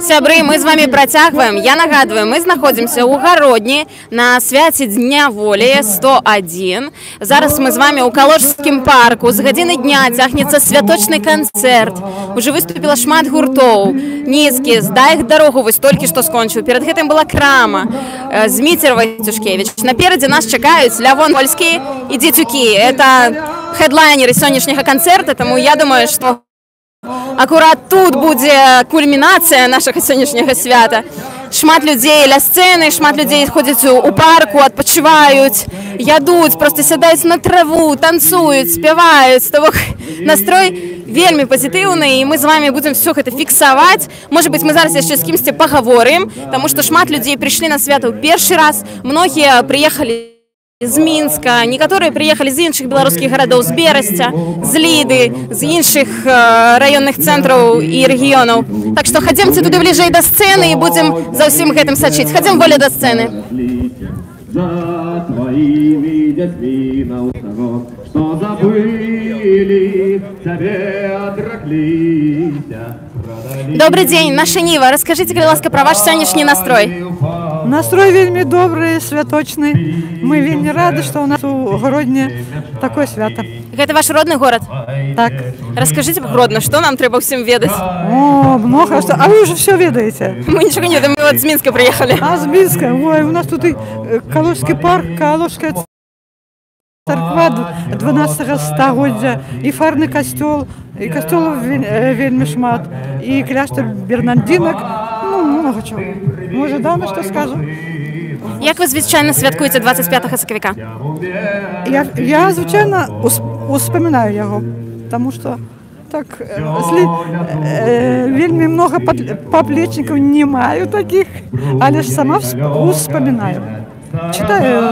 Сябры, мы з вами працягваем. Я нагадваю, мы знаходзімся ў гародні на свяце Дня волі 101. Зараз мы з вами ў Калужскім парку. З гадзіны дня цягнецца святочны канцэрт. Уже выступіла шмат гуртоў. Нізкі, здай іх дарогу, вось толькі што скончыў. Перад гэтым была крама. Зміцер Вайцюшкевіч. Наперадзе нас чакаюць Лявон Польскі і Дзецюкі. Это хедлайнеры сённяшняга канцэрта, таму я думаю, што акурат тут будзе кульмінацыя нашага сённяшняга свята. Шмат людзей ля сцэны, шмат людзей ходзяць у парку, адпачываюць, ядуць, проста сядаюць на траву, танцуюць, спяваюць. То бок настрой вельмі пазітыўны, і мы з вами будзем все гэта фіксаваць. Можа быць, мы зараз яшчэ з кімсьці пагаворым, таму што шмат людзей прыйшлі на свята ў першы раз, многія прыехалі з Мінска, некаторыя прыехалі з іншых беларускіх гарадоў, з Берасця, з Ліды, з іншых раённых цэнтраў і рэгіёнаў. Так што хадземце туды бліжэй да сцэны і будзем за ўсім гэтым сачыць. Хадзем воля да сцэны. За твоими детьми на того, что забыли, тебе отраклися. Добрый день, наша Ніва. Расскажите, калі ласка, про ваш сённяшні настрой. Настрой вельмі добрый, святочны. Мы вельмі рады, что у нас у Гродні такое свято. Это ваш родный город? Так. Расскажите про Гродно, что нам треба всем ведать? О, много что. А вы уже все ведаете. Мы ничего не ведаем, мы вот с Минска приехали. А, с Минска. Ой, у нас тут и Калужский парк, Калужская церква 12 стагоддзя, и фарный костел, и костелов вельмі шмат, и кляштар Бернардинок. Ну, много чего. Может, Дана что скажу? Як ви, звичайно, святкуєте 25 сакавіка? Я звичайно, успоминаю його, тому що так, вельми много поплечників не маю таких, але ж сама успоминаю. Читаю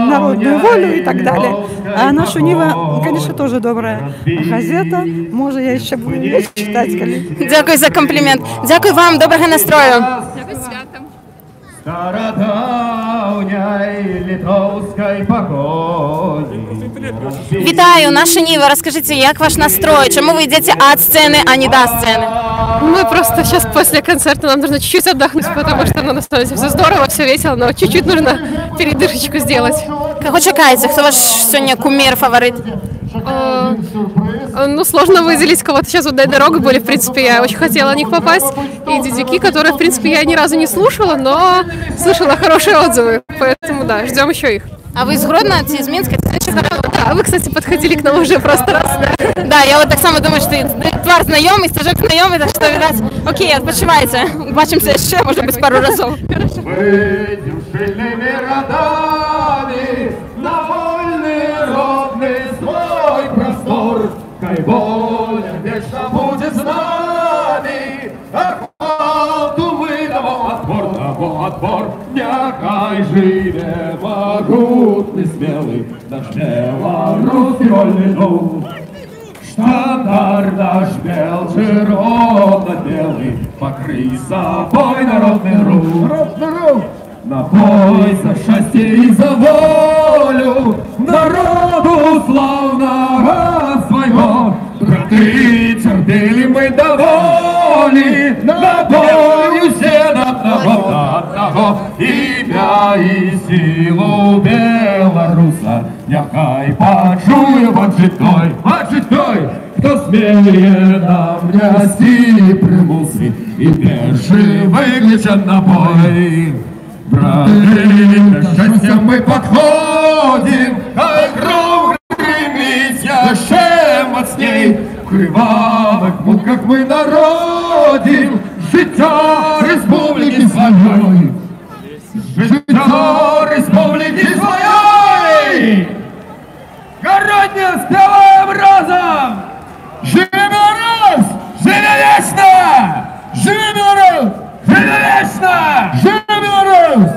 «Народную волю» и так далее. А наша Нива, конечно, тоже добрая газета. Может, я еще буду читать. Дякую за комплімент. Дякую вам, доброго настрою. Дякую святом. Вітаю, наша Ніва. Расскажите, як ваш настрой? Чему вы идете от сцены, а не до сцены? Мы просто сейчас после концерта, нам нужно чуть-чуть отдохнуть, потому что на самом деле все здорово, все весело, но чуть-чуть нужно передышечку сделать. Кого чекаете? Кто ваш сегодня кумир, фаворит? Ну, сложно выделить кого-то. Сейчас вот «Дай дорогу» были, в принципе, я очень хотела на них попасть. И «Дидюки», которые, в принципе, я ни разу не слушала, но слышала хорошие отзывы. Поэтому, да, ждем еще их. А вы из Гродно, из Минска? Да, вы, кстати, подходили к нам уже просто раз, да? Да, я вот так само думаю, что твар знайомый, стажок знайомый, так что, видать, окей, отпочивайте. Бачимся еще, может быть, пару разов. Хай воля вечно будет с нами, охоту мы того отбор, няхай живе могутный, смелый наш белорусский вольный дух. Штандарт наш бел, червоно-белый, покрый собой народный рух. На бой за счастье и за волю народу славного своего. Браты, терпели мы довольны, на бою все до одного. Имя и силу белоруса няхай почує бачить той, кто смелее нам нясти примуси и перший выключен на бой. Браты, счастья мы подходим, как гром гремит, яще мощней. В кривавых муках мы народим життя республики своей. Життя республики своей. Городня, спеваем разом! Живи Беларусь! Живи вечно! Живи Беларусь! Живи вечно! Живи Беларусь!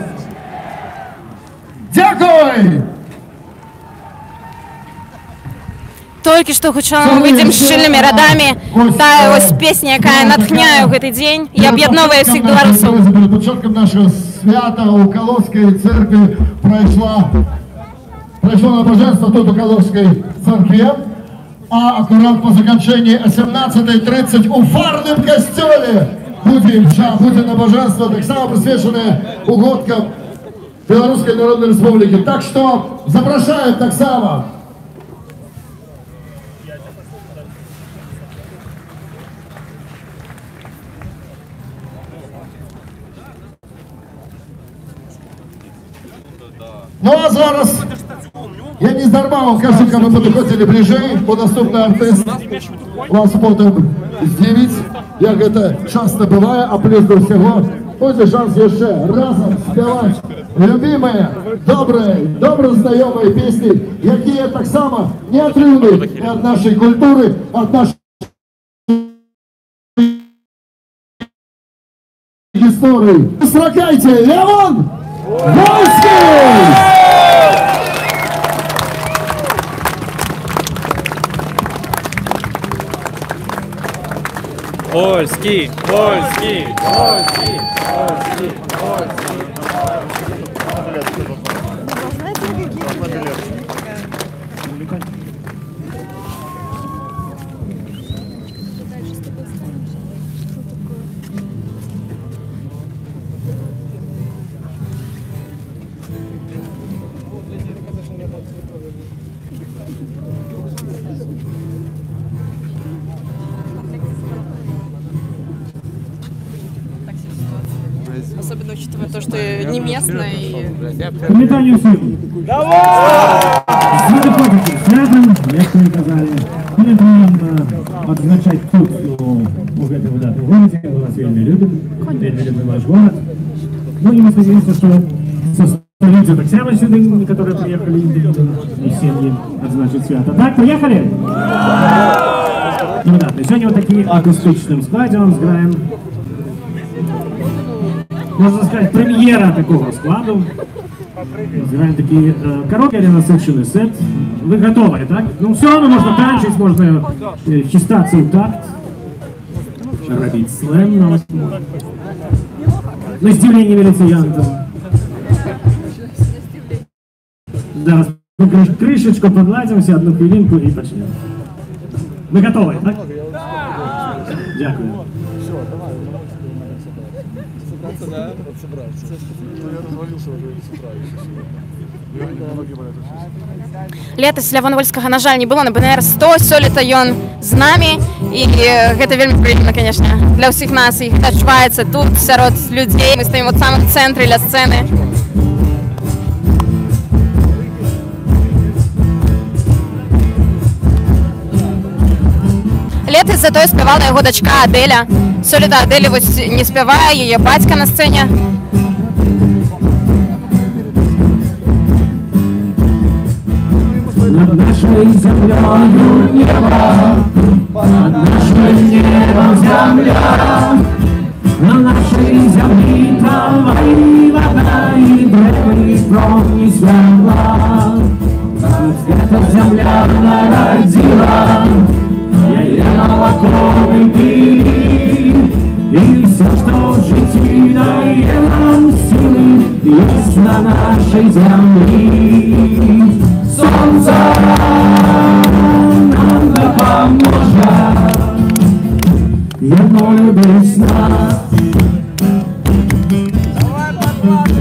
Дякую! Толькі што гучала выйдзем з шчыльнымі радамі. Тая ось песня, якая натхняе ў гэты дзень і аб'ядноўвае ўсіх беларусаў. Перед початком нашего свята у Калужской церкви прошло набожество тут у Калужской церкви, а аккурат по закончении 17:30 у фарном костеле будзе набажэнства таксама прысвечанае угодкам Беларускай Народнай Рэспублікі. Так што запрашаем таксама. Ну а зараз я не здарма вам кажу, каб вы падыходзілі бліжэй, бо наступны артыст вас потым здзівіць, як гэта часта бывае, а плюс да ўсяго будзе шанс яшчэ разам спяваць любімыя, добра знаёмыя песні, якія таксама неатрыўны ад нашай культуры, ад нашай гісторыі. Сустракайце, Лявон Вольскі! Вольский, Вольский, Вольский, Вольский, Вольский. Особенно учитывая то, что не местная и... Комментарий всем. Давай! Связан, як вы казали, мы будем отзначать тут у этого даты в городе, мы вас вельми любим ваш город. Ну и мы надеемся, что со столицы так само сюда, которые приехали, и семьи отзначить свято. Так, поехали? Ну да, сегодня вот такие акустичным складом сыграем. Можно сказать, премьера такого складу. Сыграем такие короткие или насыщенный сет. Вы готовы, так? Ну все, ну можно танчить, можно чистаться в такт. Робить слэм. На издевление милициянтов. Да, крышечку подладимся, одну хвилинку и начнем. Вы готовы, так? Дякую. Летась Лявона Вольскага, на жаль, не было на БНР 100, сёлета ён з намі, і гэта вельмі прыемна, конечно, для ўсіх нас, і гэта адчуваецца тут, сярод людзей, мы стаім вот в самым цэнтры ля сцэны. Летась затое спявала яго дачка Адэля. Сёлета Адэлі вось не спявае, яе бацька на сцэне. Над нашей землёю небо, над нашим небом земля, на нашей земле трава и вода, и древний бронь, и святла. Эта земля народила яе молоком и пили, и все, что в житии дае нам силы, есть на нашей земле. Солнце нам да поможет, едною без нас.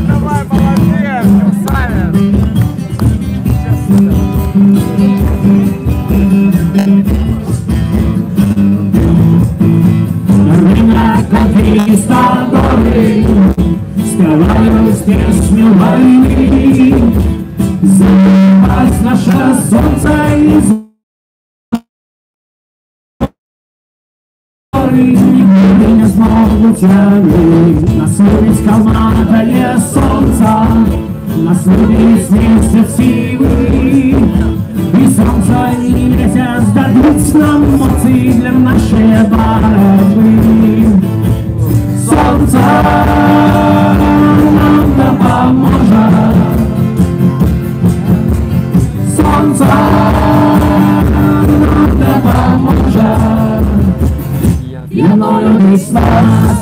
Давай, молодец, красавец. Рынок конкистадоры спевают песню войны. Занимать наше солнце и зоры, никто не смогут тянуть. Нас любит колматое солнце, нас любит месяц силы. И солнце и месяц дадут нам эмоции для нашей борьбы. Солнце нам да поможет. Солнце нам да поможет, едною без нас.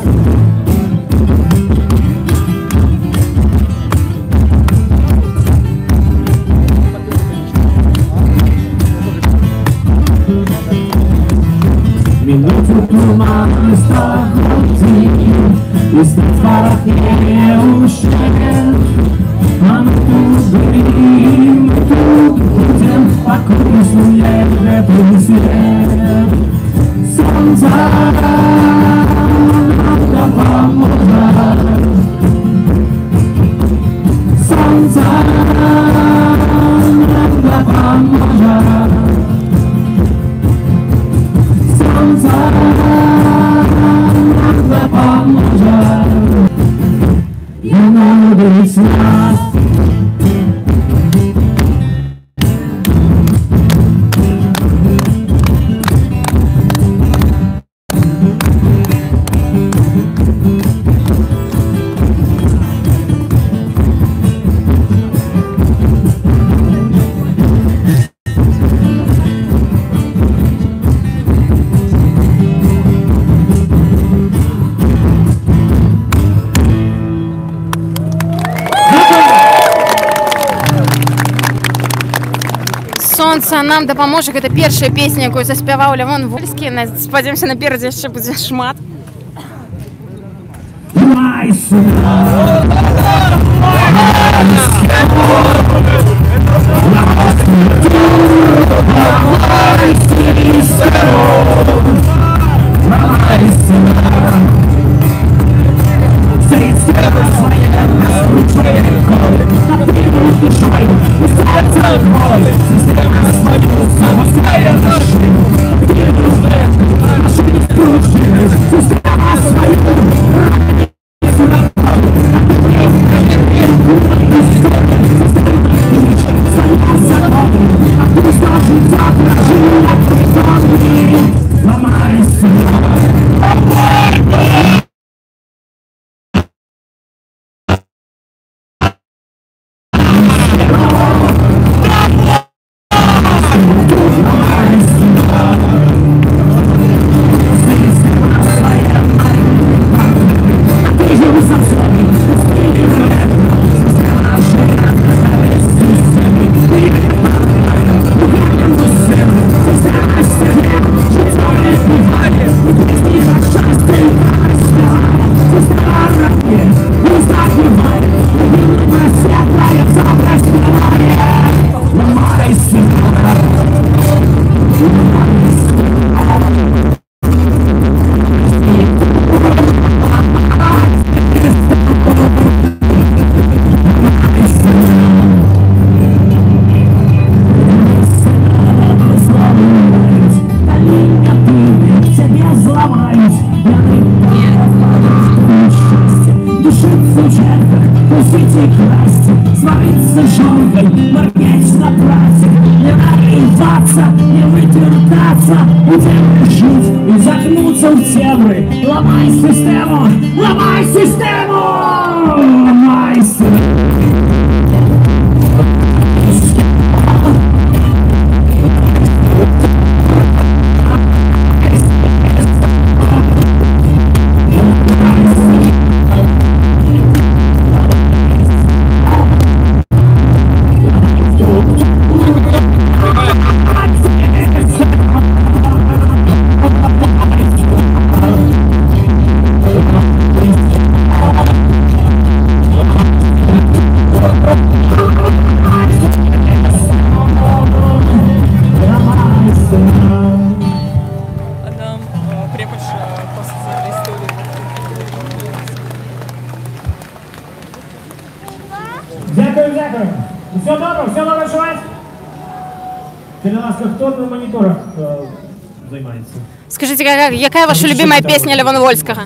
Минуту туман и страх уйти, парах не ущерб. А мы тут горим, мы тут будем, покой сумеет теплый свет. Солнце нам поможет, солнце нам поможет, солнце нам поможет. И надо весна. Сонца нам дапаможа, гэта першая песня, якую заспяваў Лявон Вольскі. Спадзяёмся, наперадзе яшчэ будзе шмат. Ломай систему! Ломай систему! Ломай систему! Дякую. Все добре чуваць? Скажіть, будь ласка, хто на моніторах займається? Скажите, какая ваша любимая песня Лявона Вольского?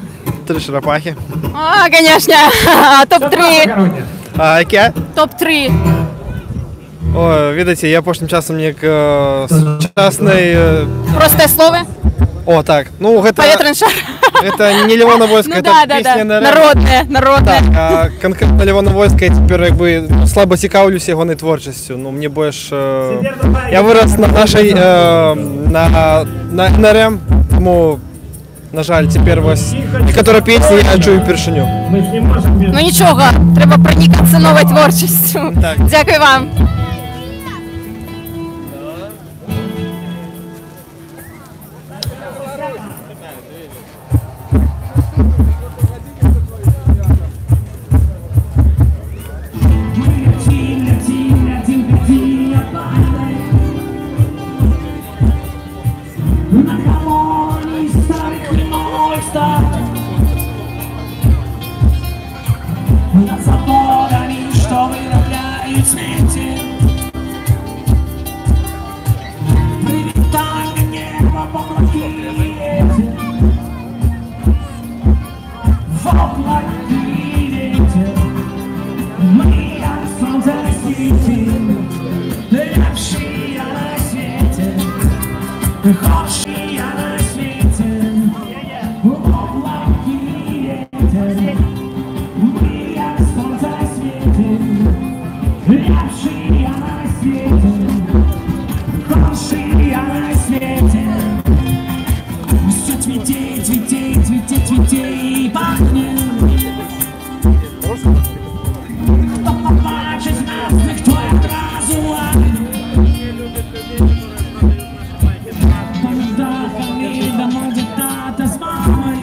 Три черепахи. А, конечно. Топ-3. А яке? Топ-3. О, видите, я прошлым часом не к сучасной... Простое слово? О, так. Ну, это... Поветренный шар. Это не Лявона Вольская, ну, это да, песня да. народная. Народная. Так, а конкретно Лявона Вольская теперь якби слабо цікавлюсь його творчістю. Ну, мені більш... Я вирос на нашій... на НРМ, тому, на жаль, тепер ось некоторі пісні я чую впершиню. Ну нічого, треба проникатися новою творчістю. Так. Дякую вам. заводами, что вырабатывают смеси. Прилетает небо в облаки ветер, в облаки ветер. Мы от солнца светим, лепшие на свете, хорошие на свете. В облаки ветер, мы от солнца светим, лепшие на свете, хорошие на свете. Все цветет, цветет, цветет, цветет и пахнет. Кто побачит нас, никто одразу поїхали домой до тата з мамою.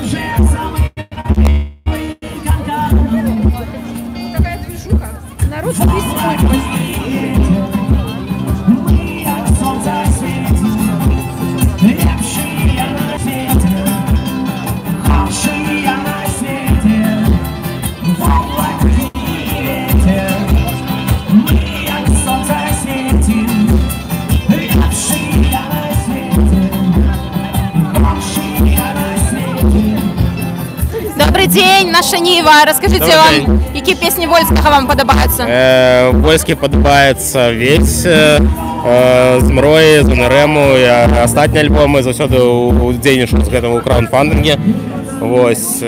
Вже самий канкан. Такая движуха. Народ здесь Мы от солнца светим, лепшие на свете, хорошие на свете. В облаке ветер, мы от солнца светим, лепшие на свете, хорошие на свете. Добрий день, наша Ніва. Розкажіть Добрий вам, день. які пісні Вольського вам подобаються? Вольський подобається весь, Змрої, Зонерему і останні альбоми завсёды удзельнічаю з гэтым у краундфандинге. Вось,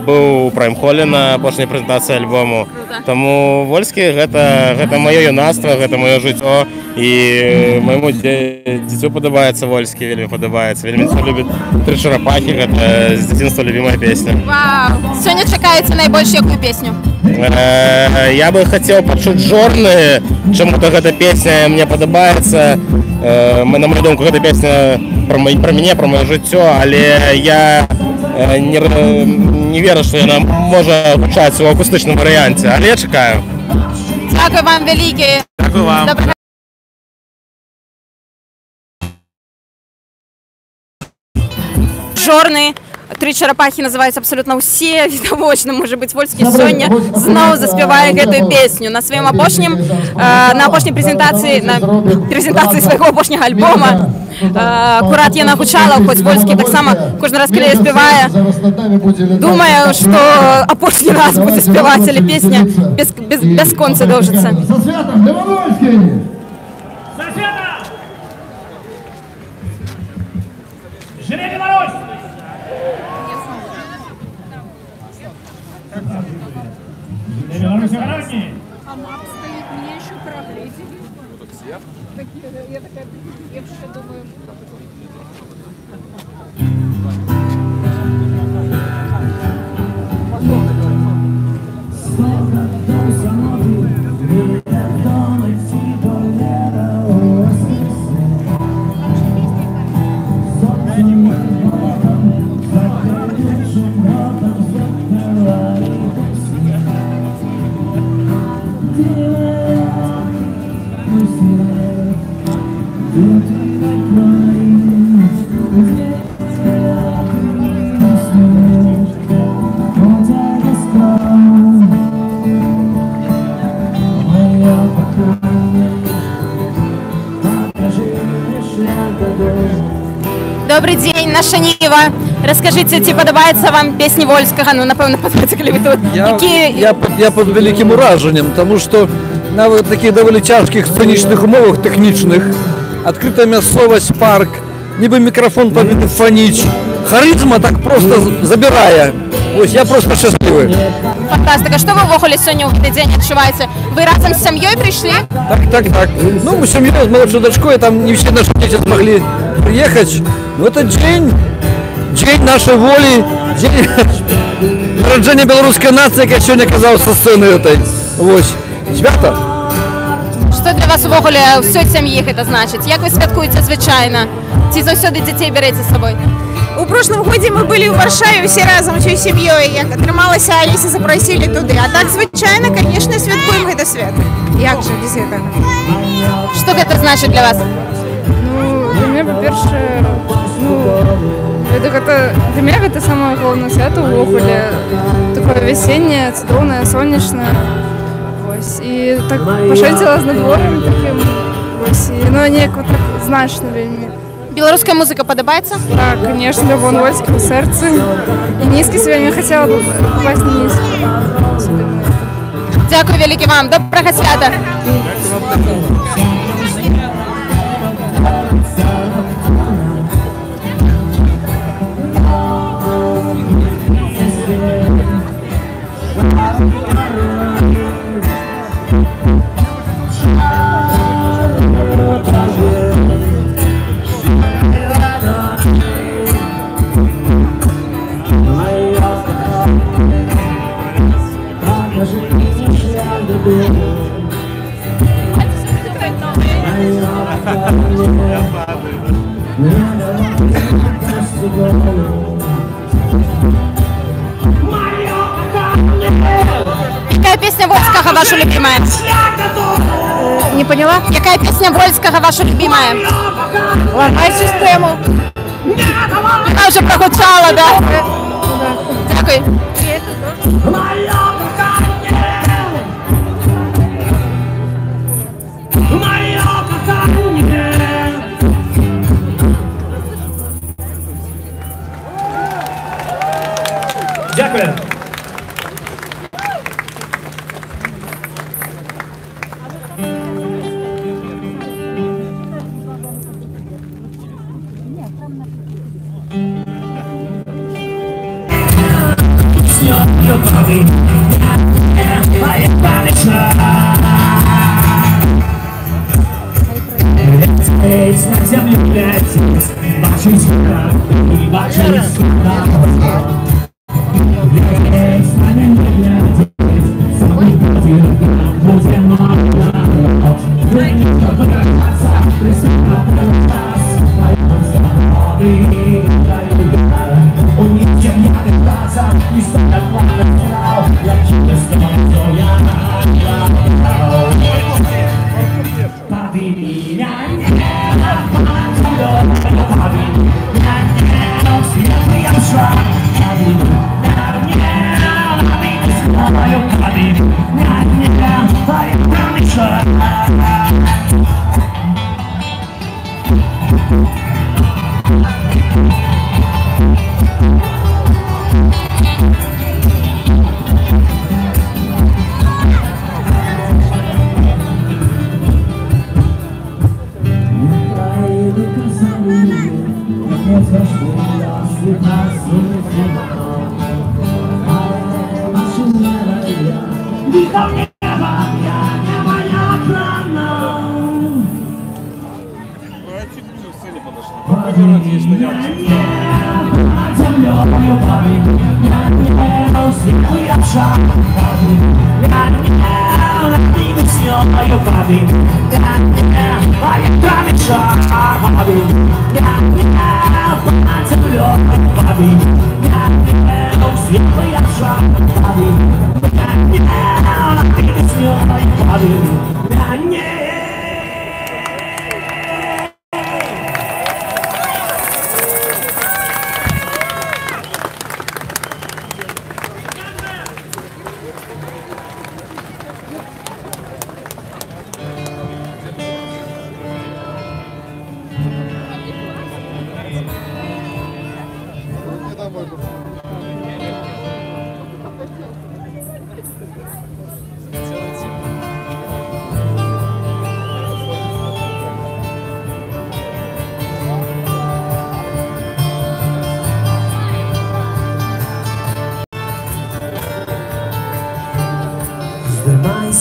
быў у прайм-холе на апошняй прэзентацыі альбому. Таму Вольскі гэта маё юнацтва, гэта маё жыццё, і майму дзіцю падабаецца Вольскі, вельмі падабаецца. Вельмі любіць «Тры чарапахі», гэта з дзяцінства любімая песня. Вау! Сёння чакаеце найбольш якую песню? Я бы хацеў пачуць «Жорны», чаму-то гэта песня мне падабаецца. На мою думку, гэта песня пра мяне, пра маё жыццё, але я не верю, што яна можа гучаць у акустычным варыянце, але я чакаю. Дякую вам вялікі. Дякую вам. Жорны. «Тры чарапахі» называюць абсолютно ўсе, відавочна, можа быць, Вольскі сёння зноў заспявае гэтую песню. На сваім апошнім, на апошняй прэзентацыі, на прэзентацыі свайго апошняга альбома. Акурат яна гучала, хоць Вольскі таксама кожны раз, калі спявае, думаю, што апошні раз будзе спяваць, але песня бясконца доўжыцца. Со святом, Левандовский! Железный мороз! Железный мороз огородний! А Марк стоит, меня еще проглядели. Я такая, я вообще думаю... Добрый день, наша Ніва. Расскажите, ці падабаецца вам песні Вольскага? Ну, напэўна, падабаецца, калі вы тут. Я под великим уражением, потому что на вот таких довольно тяжких сценічных умовах технічных открытая мясцовасць, парк, нібы микрофон павінен фаніць, харызма так просто забирая. Ось я просто счастливый. Фантастика. Что вы ўвогуле сёння ў гэты дзень адчуваеце? Вы разом с семьей пришли? Так. Ну, мы с семьей, с младшей дочкой, там не все наши дети смогли приехать. Но это день нашей воли, день народження белорусской нации, как сегодня оказалось со сцены этой. Вот. Свято. Что для вас увогуле ўсёй сям'і гэта значыць? Як вы святкуеце звычайна? Ці заўсёды дзяцей бярэце з сабой? У прошлом годзе мы были в Варшаве все разом усей семьей. Як атрымалася, Аліся запросили туды. А так звычайна, конечно, святкуем гэта свято. Як же без гэтага? Что гэта значыць для вас? Ну, для меня, по-перше, Для меня это самое главное свято увогуле. Такое весеннее, цудоўнае, сонечнае. І так пашэдзіла з надвор'ем такім. Ну, неяк так значна вельмі. Беларуская музыка падабаецца? Так, конечно, Лявон Вольскі ў сэрцы. І нізкі вельмі хацела б попасть на нізкі. Дзякуй вялікі вам, добрага свята! Какая песня Вольского ваша любимая? Не поняла? Какая песня Вольского ваша любимая? Ламай систему. Она уже прогучала, да? Дякую. Дякую. На землю глядеть, бачить гора и бачить суда. Глядеть на небо глядеть, самый против будем молодо. Время подраться, присыпаться, появился новый район. Он ничем не отдаться, и стоят плавно, я чудо стою, я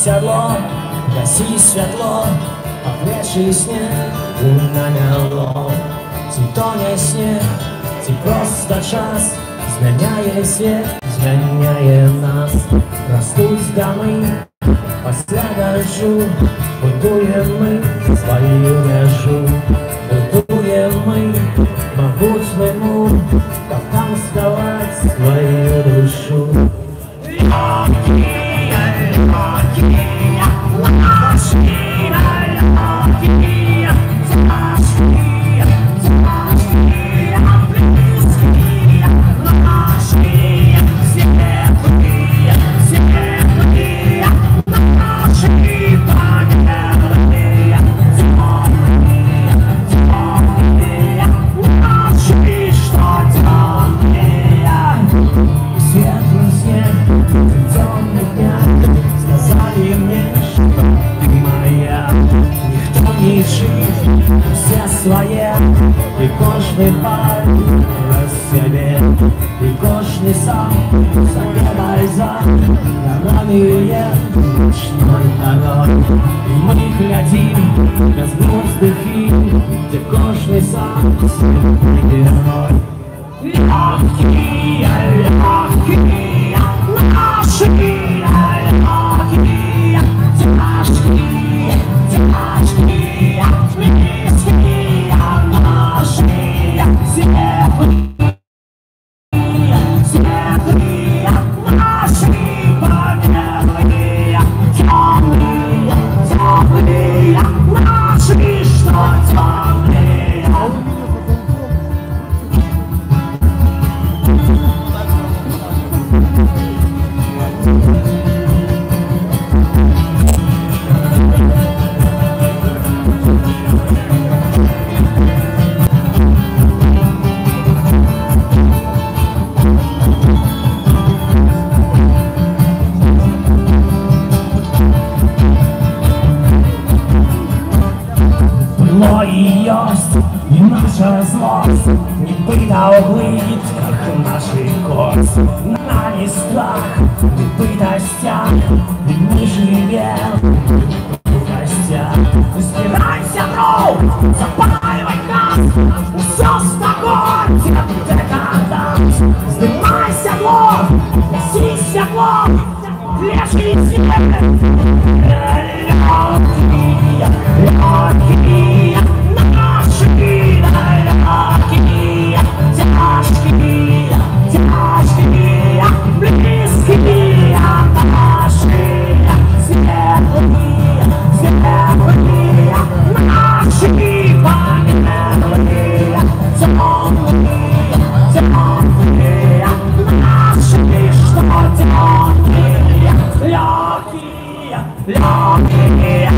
Сядло, гаси святло, опрежший снег намело. Ці то не сніг, ці просто час змяняє світ, змяняє нас. Ростуть доми після дождю, будуємо ми свою межу. Будуємо ми могутній мур, щоб там сховати свою душу. кожний пар про себе, і кожний сам собі бальзам намалює нічний огонь. І ми глядим безглуздий фільм, де кожний сам свій герой. Легкие, легкие, наши легкие, тяжкие, тяжкие, близкие наши, светлые, светлые, наши победные, темные, темные, наши, что темные. Зло и ёсть, и наша злость не быта в улыбках наших коз. На листах, не быта стяг, ведь мы живем в гостях. Избирайся, друг, запаливай газ, усё с тобой, декаданс. Вздымайся, глоб, несись, глоб, лежи себе. Легкие, наши легкие, тяжкие, тяжкие, близкие наши, светлые, светлые, наши победные, темные, темные, наши, что темные, легкие, легкие.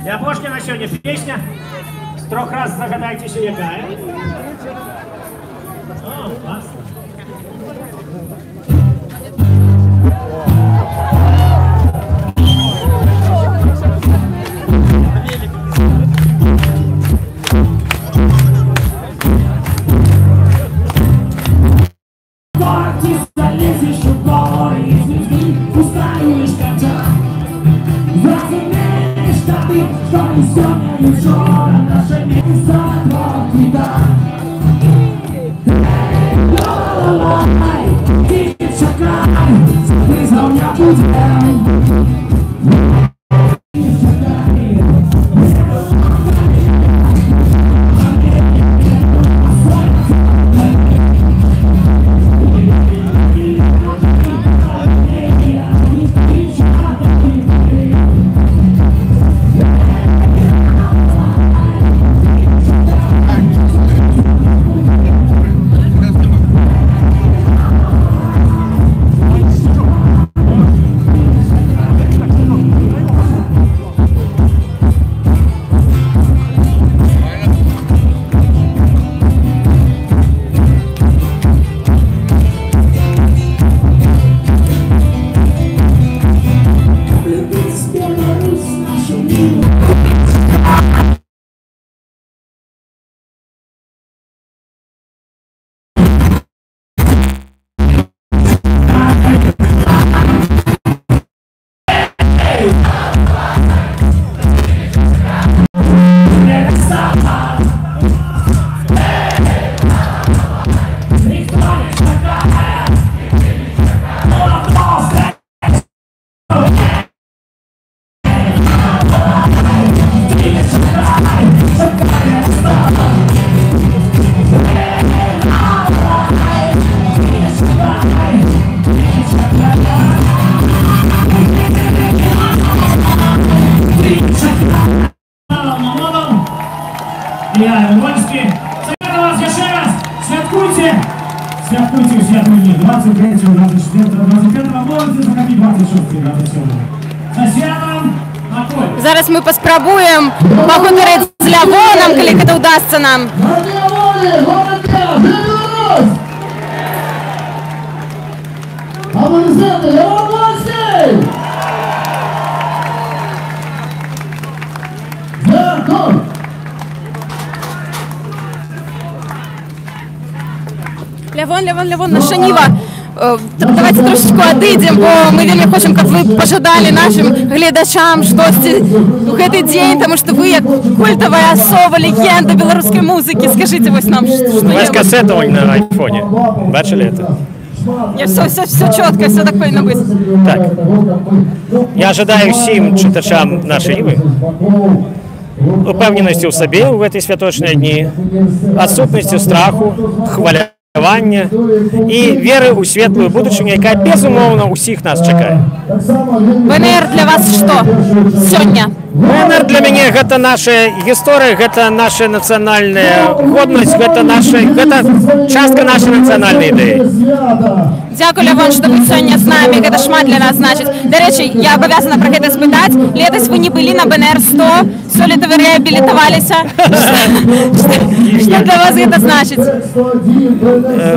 Для Пушкина сегодня песня «С 3 раз загадайте якая». О, классно. Залезешь в горы из звезды, устраиваешь конца. Разумеешь, что не сегодня и вчера наше место беда. Ла-ла-лай, девчонка, признал меня путем. Илья Вольский. Завета вас еще раз. Святкуйте. Святкуйте у святыни 23, 24, 25, можете заходить 26, 27. За святом Аколь. Зараз мы паспрабуем пагутарыць з Лявонам, калі гэта ўдасца нам. Лявон, наша Ніва. Давайте трошечку адыдзем, бо мы вельмі хочам, каб вы пажадалі нашим гледачам штосьці ў гэты дзень, таму што вы як культавая асоба, легенда беларускай музыкі. Скажите вось нам, што у вас кассета на айфоне. Бачили это? Все чётко, все так повинно быть. Так. Я ожидаю всім читачам нашої Ніви упевненості у собі у эти святочні дні, відсутності страху, хваляння і віри у світлу будучиню, яка безумовно усіх нас чекає. ВНР для вас що сьогодні? ВНР для мене – гэта наша історія, гэта наша національна годність, гэта частка нашої національної ідеї. Дякую, Лявон, що ви сьогодні з нами, гэта шмат для нас значить. До речі, я обов'язана про гэта спитати. Летось ви не були на БНР 100, сьогодні ви реабілітувалися. Що для вас гэта значить?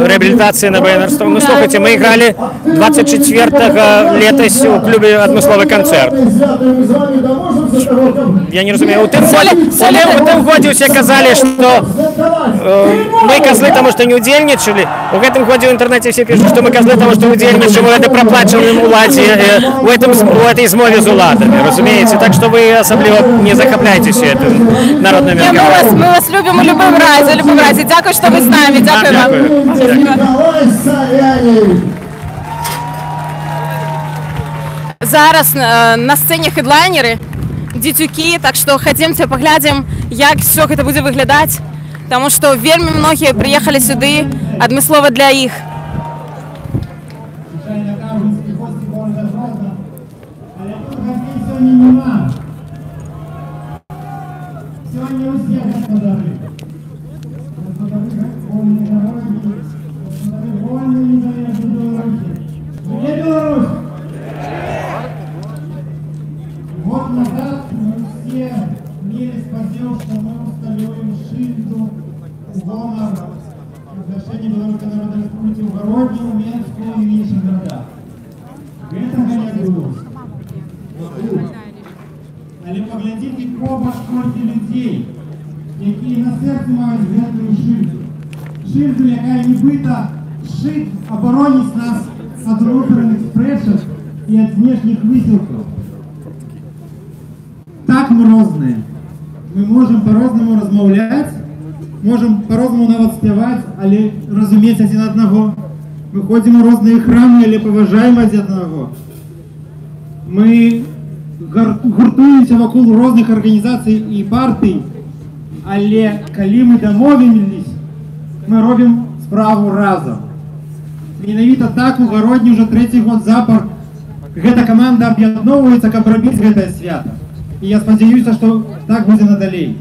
Реабилитация на БНР 100. Ну, слушайте, мы играли 24-го летось у клубе «Адмысловый концерт». Я не разумею, у тым годзе все казали, что мы козлы, потому что не удельничали. В этом годе в интернете все пишут, что мы козлы, потому что удельничаем в этой проплаченной уладе, в этой змове з уладами, разумеете. Так что вы особливо не захопляйтесь этим народным разговором. Мы вас любим в любом разе. Дякую, что вы с нами. Дякую вам. Зараз на сцені хедлайнеры, дзецюкі, так што хадземце паглядзім, як все гэта будзе выглядаць, таму што вельмі многія прыехалі сюды адмыслова для іх. Год назад мы все мирились по делу, что мы установим шильду в гонор разрешения Белорусской Народной Республики в Городню, Минску и меньших городах. В этом году было. Але поглядите, коба сколько людей, які на серці мають гэтую шильду. Шильду, яка нібито шить оборонить нас от внутренних спрешек и от внешних высилков. Так мы разные. Мы можем по-разному размовлять, можем по-разному нават спевать, але разумець один одного. Мы ходим в разные храмы, але поважаем один одного. Мы гуртуемся вокруг разных организаций и партий, але калі мы домовились, мы робим справу разом. Менавіта так у Гародні уже 3-й год запар гэта команда об'ядноўваецца, каб рабіць гэтае свято. И я спадзяюся, что так будет надалей.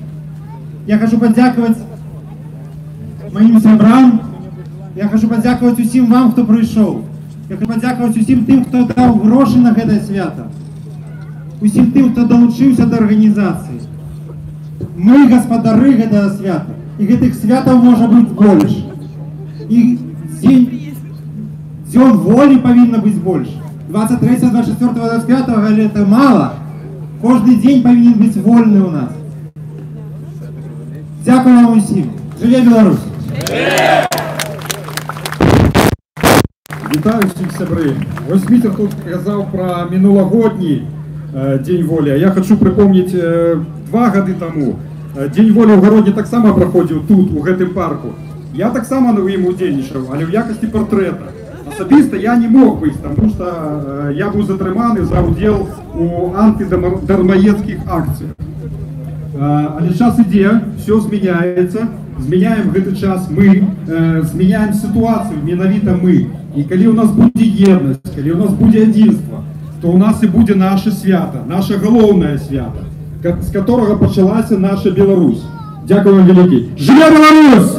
Я хочу подяковать моим сябрам, я хочу подяковать усім вам, кто пришел. Я хочу подяковать усім тем, кто дал гроши на это свято. Усім тем, кто долучился до организации. Мы господары этого свята. И этих святов может быть больше. И дзён воли повинно быть больше. 23, 24, 25 это мало. Каждый день повинен быть вольный у нас. Дякую вам усім. Живе Беларусь! Вітаю всіх, сябры. Вось Митя тут казав про минулогодний День воли. А я хочу припомнить 2 годы тому. День воли в Городні так само проходив тут, у гэтым парку. Я так само на ім удзельнічаў, але в якости портрета. Особисто я не мог быть, потому что я был затрыманы за удел у антидармоедских акциях. Але час ідзе, все змяняется, змяняем гэты час мы, змяняем ситуацию, менавіта мы. И коли у нас будет едность, коли у нас будет единство, то у нас и будет наше свято, наше головное свято, с которого началась наша Беларусь. Дякую вам великий. Живе Беларусь!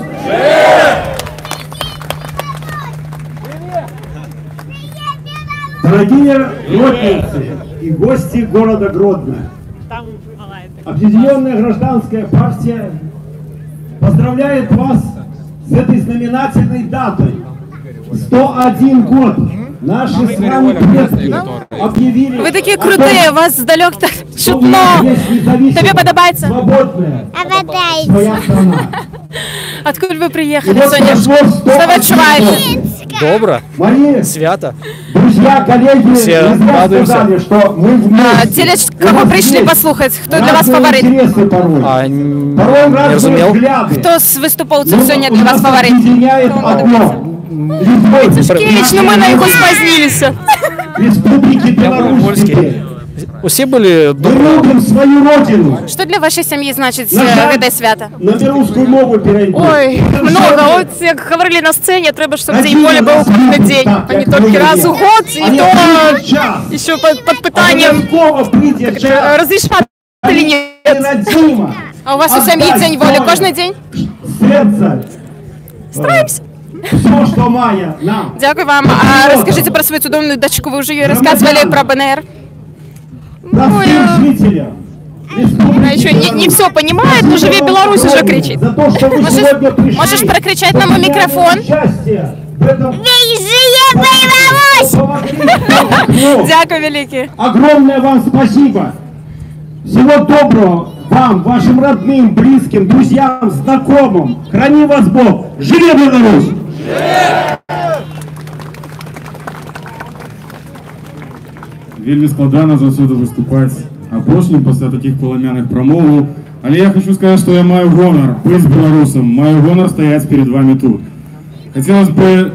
Дорогие гродненцы и гости города Гродно, Объединенная гражданская партия поздравляет вас с этой знаменательной датой. 101 год. Наши с вами предки объявили... Вы такие крутые, вас сдалек так чутно. Тебе подобается? Свободная своя страна. Откуда вы приехали, Соня? Что вы отчуваете? Добро. Мои свято. Друзья, коллеги, все не зря радуемся. сказали, что мы вместе. Телеч, кого пришли послухать? Кто для вас фаворит? Порой не разумел. Кто с выступовцев сегодня для вас фаворит? Цишкевич, но мы на их спознились. Республики Беларусь. Усе были любим свою родину. Что для вашей семьи значит это свято? На белорусскую мову перейти. Ой, много. От як говорили на сцені, треба, щоб День волі був кожен день, а не тільки раз у год, і то еще под питанням разрешать или нет. А у вас у семьи День воли каждый день? Стараемся. Все, что мая, нам. Дякую вам. А расскажите про свою чудовную дочку. Вы уже ее рассказывали про БНР. Простым жителям. Она еще не все понимает, но «Живи Беларусь» уже кричит. Можешь прокричать нам в микрофон? «Живи Беларусь!» Дякую, великий. Огромное вам спасибо. Всего доброго вам, вашим родным, близким, друзьям, знакомым. Храни вас Бог. Живи Беларусь! Вельмі складана заўсёды выступаць апошнім пасля такіх паламяных прамоваў, але я хочу сказать, что я маю гонор быць беларусам, маю гонор стоять перед вами тут. Хотелось бы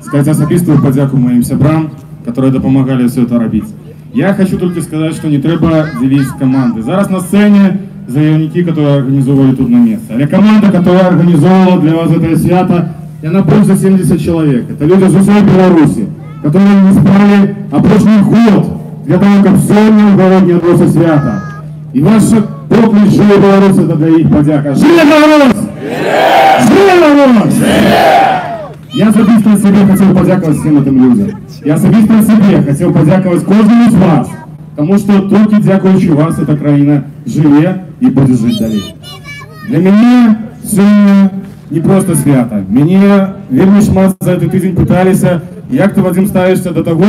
сказать асабістую падзяку моим сябрам, которые дапамагалі все это рабіць. Я хочу только сказать, что не трэба дзівіць команды. Зараз на сцене заявники, которые организовывали тут на место. Але команда, которая организовала для вас это свято, она больше 70 человек. Это люди из усей Беларуси, которые не спали опрошний год для того, как сёння в городе адбылося свято. И ваша поклич «Живи Беларусь» — это для их подяка. Живи Беларусь! Живи Беларусь! Я особисто себе хотел подяковать всем этим людям. Я особисто себе хотел подяковать каждому из вас, потому что только дякуючи вас эта краина живе и будет жить далее. Для меня сегодня не просто свято. Мне вельмі шмат за этот тиждень пыталися, як ты, Вадим, ставишься до того,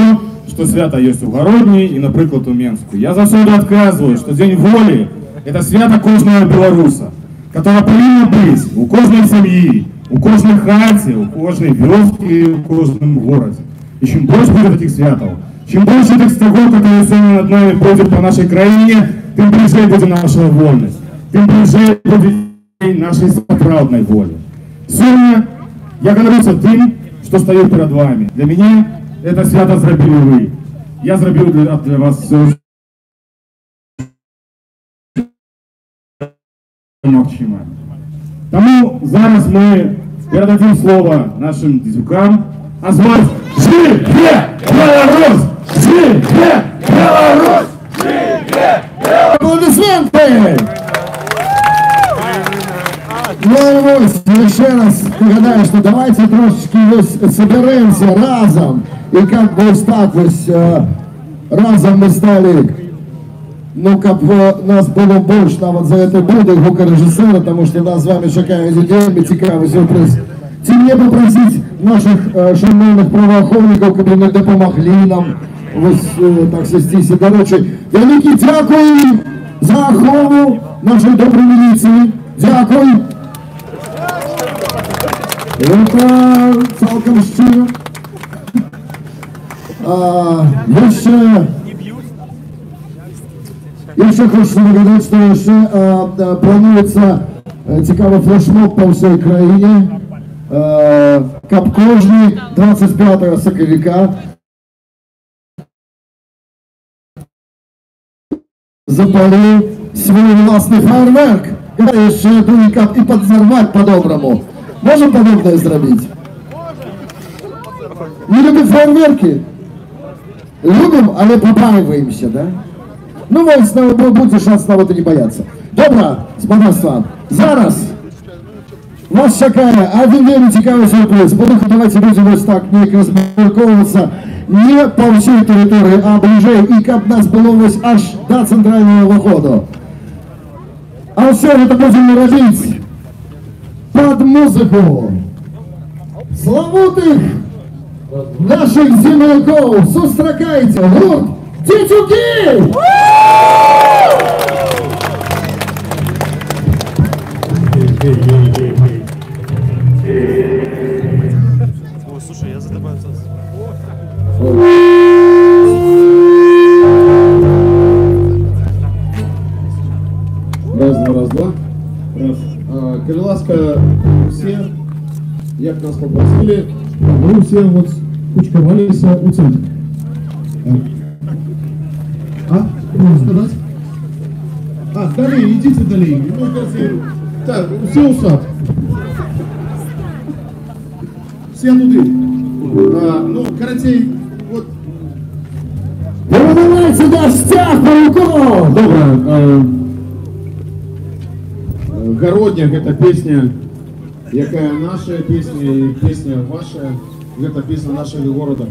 что свято есть у Городні и, например, у Менску. Я завсёды отказываю, что День воли — это свято кожного белоруса, которое повинно быть у каждой семьи, у каждой хаті, у кожной вёскі, у каждом городе. И чем больше будет этих святов, чем больше этих стягов, которые сегодня над нами ходят по нашей краине, тем ближе будет наша вольность, тем ближе будет нашей справедной воли. Сегодня я горжуся тем, что стою перед вами. Для меня это свято зробили вы. Я зробил для вас все максимально. Тому зараз мы передадим слово нашим дядюкам. А звать «Живе Беларусь! Живе Беларусь! Живе Беларусь!» Аплодисменты! Ну ось, ще раз нагадаю, що давайте трошечки ось соберемося разом. І як би ось так ось разом ми стали, ну, как нас було більше навіть за це буде звукорежисера, тому що нас з вами чекає вельми цікавий сюрприз. Ці мені попросити наших шановних правоохоронників, щоб вони допомогли нам ось так сестися. Короче, велике дякую за охорону нашої доброї міліції. Дякую. Это цілком щиро. Еще хочу нагадать, что ще планується цікавий флешмоб по всій країні. Капкожний 25 соковика. Запалив свій власний фейерверк. Я ще думаю, як і підзорвати по-доброму. Можем подобное сделать? Не любим фейерверки? Любим, але побаиваемся, да? Ну, вот, будет шанс на вот и не бояться. Добре, сподівство. Зараз вас чекає один вельми цікавий сюрприз. Буду давайте людям ось так не розмірковуватися не по всій території, а ближче, і щоб нас було ось аж до центрального виходу. А все это будем робити под музику славутих наших земляков. Зустрічайте гурт Тітюки! Ой, слушай, я за тобой Раз, два, раз, два. Раз. Коли ласка, все, як нас попросили, мы все вот кучковались у центра. Можно сказать? Далее, идите далее. Так, все усад. Все нуды. Ну, короче, вот. Давайте наш стяг пауков! Добре. Городняк — это песня, якая наша песня и песня ваша, это песня нашего города.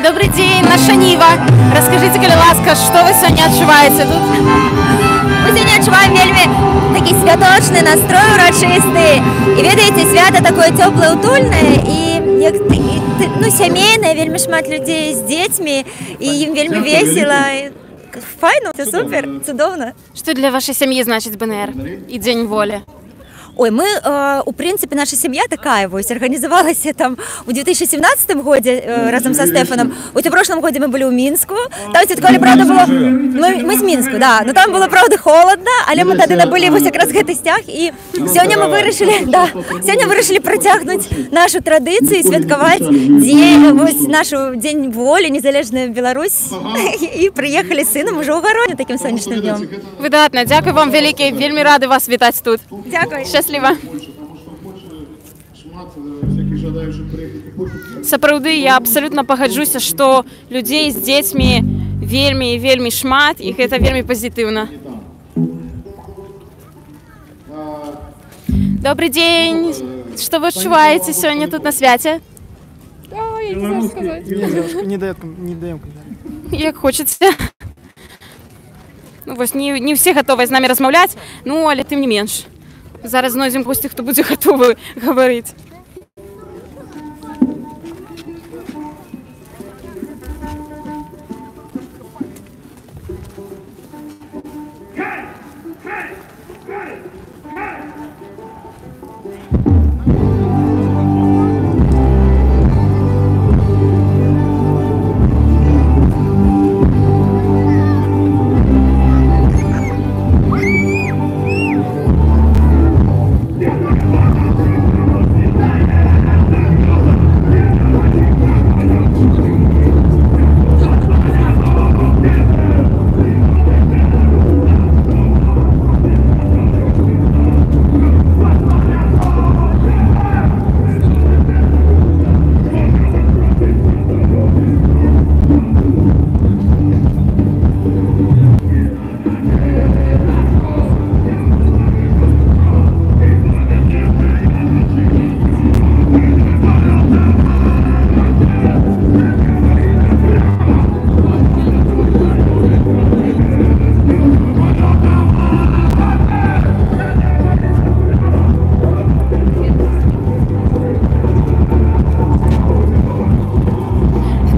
Добрый день, наша Нива. Расскажите, калі ласка, что вы сегодня отчуваете тут? Мы сегодня отчуваем вельми такий святочный настрой урочистый. И ведаете, свято такое теплое, утульное. И ну, сямейная, вельмі шмат людзей з дзецьмі, і ім вельмі весела. Файно, це супер, цудоўна. Што для вашай сям'і значыць БНР і Дзень волі? Ой, мы, у принципе, наша семья такая, вот, организовалась там в 2017 году разом со Стефаном. Вот в прошлом году мы были в Минску. Там в Коля, правда, было... Мы с Минску, да. Но там было, правда, холодно, але мы тогда были вот как раз в гэтых стях. И сегодня мы вырашили протягнуть нашу традицию и святкаваць нашу День воли, незалежную Беларусь. И приехали с сыном уже в Городне таким солнечным днем. Выдатна, дякую вам велике, вельмі рады вас вітаць тут. Дякую. Щасліва. Сапраўды, я абсолютно пагаджуся, што людзей з дзецьмі вельмі і вельмі шмат, і гэта вельмі пазітыўна. Добрый день! Что вы адчуваеце сёння тут на свяце? Я не знаю, сказать. Не даем. Як хочаце. Ну, вось, не ўсе гатовыя з намі размаўляць, ну, але тым не менш. Зараз знойдзем госці, хто будзе гатовы гаварыць.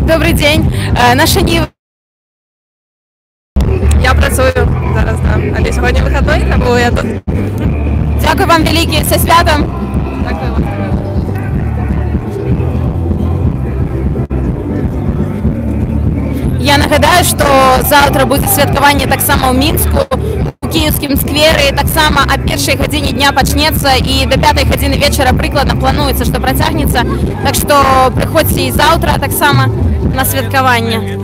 Добрый день. Наша Ніва. Я працюю зараз, да. Але сьогодні вихідний, тому я тут. Дякую вам велике, зі святом. Дякую вам. Я нагадаю, што заўтра будзе святкаванне таксама ў Мінску, у Кіеўскім скверы, таксама о 1 гадзіне дня пачнецца і до 5 гадзіны вечара прыкладна плануецца, што працягнецца. Так што прыходзьце і заўтра таксама на святкаванне.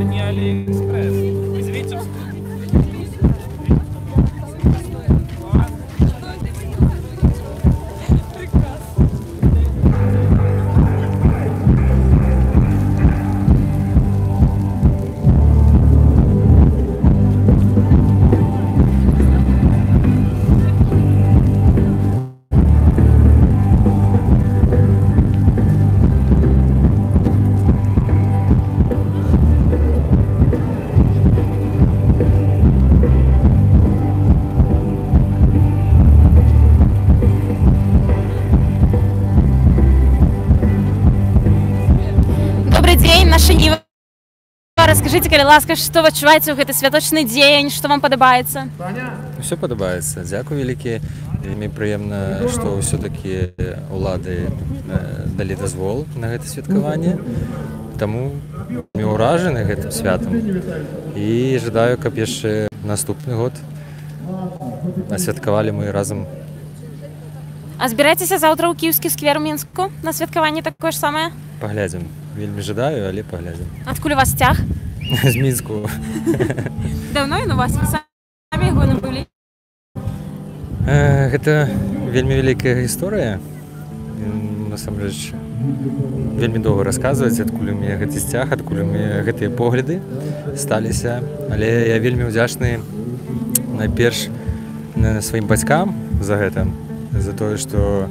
Расскажите, калі ласка, што вы адчуваеце ў гэты святочны дзень, што вам падабаецца? Усё падабаецца. Дзякуй вялікі. Вельмі прыемна, што ўсё-такі улады далі дазвол на гэта святкаванне. Таму мы ўражаны гэтым святам. І жадаю, каб яшчэ наступны год святкавалі мы разам. А збіраецеся заўтра ў Кіеўскі сквер у Мінску на святкаванне такое ж самае? Паглядзім. Вельмі жадаю, але паглядзім. Адкуль у вас сцяг? З Мінску. Даўно ён у вас? Вы самі яго набылі? Гэта вельмі вялікая гісторыя. Насамрэч, вельмі доўга расказваць, адкуль у мяне гэты сцяг, адкуль у мяне гэтыя погляды сталіся. Але я вельмі ўдзячны найперш сваім бацькам за гэта, за тое, што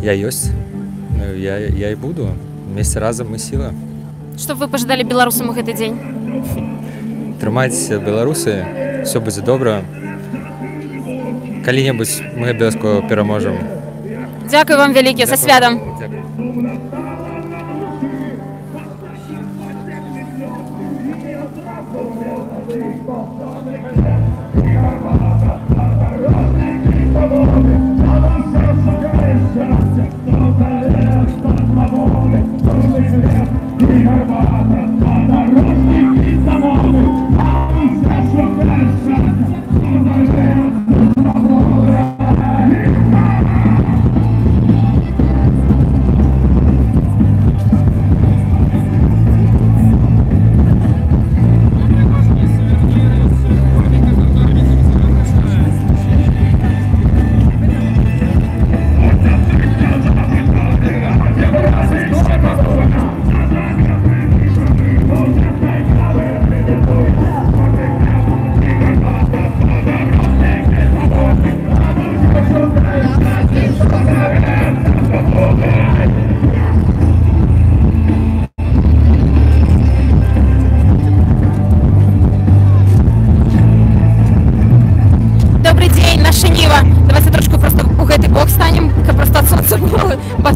я ёсць, я і буду. Вместе разом мы сила. Что вы пожадали беларусам у гэты дзень? Трымайцеся, беларусы, все будзе добра. Калі-небудзь мы абавязкова пераможам. Дзякуй вам вялікі, са святам.